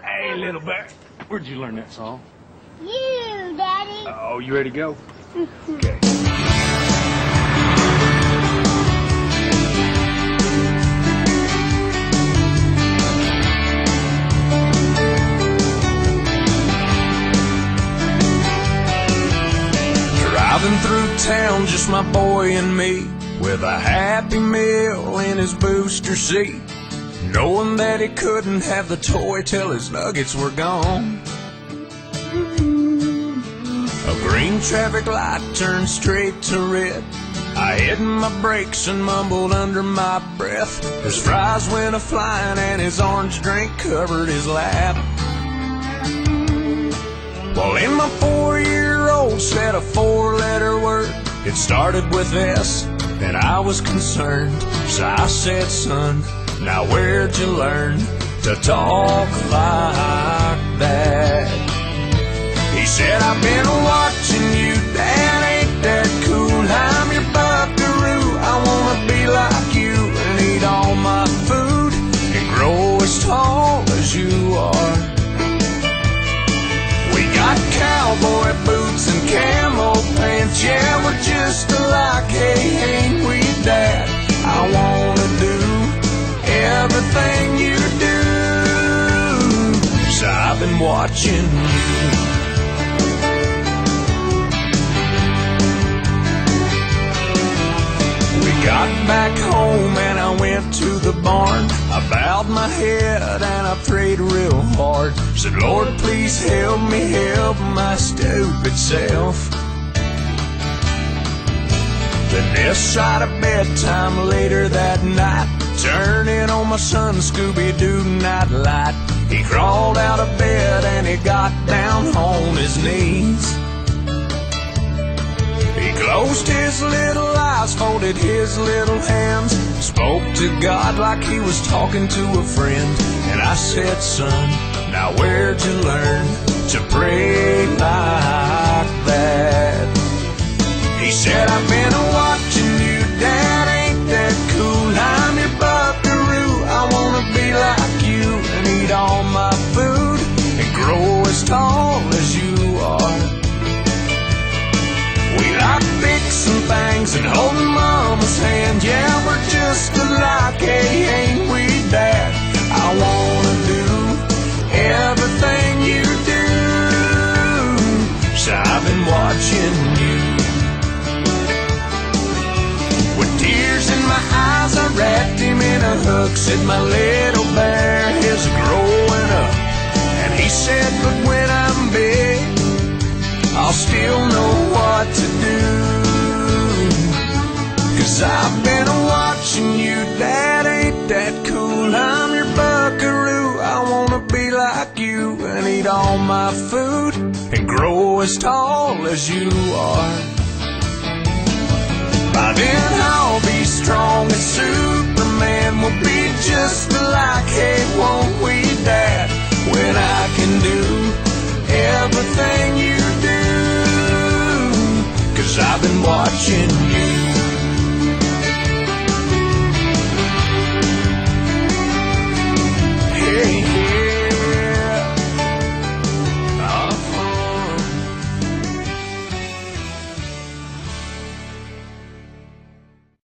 Hey, little bear. Where'd you learn that song? You, Daddy. Oh, you ready to go? Okay. Driving through town, just my boy and me, with a Happy Meal in his booster seat, knowing that he couldn't have the toy till his nuggets were gone. A green traffic light turned straight to red. I hit my brakes and mumbled under my breath. His fries went a-flying and his orange drink covered his lap. Well, in my 4-year-old said a 4-letter word. It started with S, and I was concerned. So I said, son, now where'd you learn to talk like that? He said, I've been watching you, Dad, ain't that cool? I'm your buckaroo, I wanna be like you and eat all my food and grow as tall as you are. We got cowboy boots and camo pants, yeah, we're just alike, hey, ain't we, Dad? I wanna do everything you do, so I've been watching you. Got back home and I went to the barn. I bowed my head and I prayed real hard. Said, Lord, please help me help my stupid self. Then this side of bedtime later that night, turning on my son Scooby-Doo nightlight. He crawled out of bed and he got down on his knees. He closed his little eyes, folded his little hands, spoke to God like he was talking to a friend. And I said, son, now where'd you learn to pray like that? He said, I've been watching you, Dad, ain't that cool? I'm your buckaroo, I wanna be like you and eat all my food and grow as tall as you are. We like fixing things and holding Mama's hand. Yeah, we're just alike, hey, ain't we, Dad? I wanna do everything you do, so I've been watching you. With tears in my eyes, I wrapped him in a hug. Said, my little bear is growing up. And he said, but when I'm big, I'll still know what to do. 'Cause I've been watching you, Dad, ain't that cool? I'm your buckaroo, I wanna be like you and eat all my food and grow as tall as you are. By then I'll be strong as Superman, we'll be just alike, hey, won't we, Dad? When I can do everything you do, 'cause I've been watching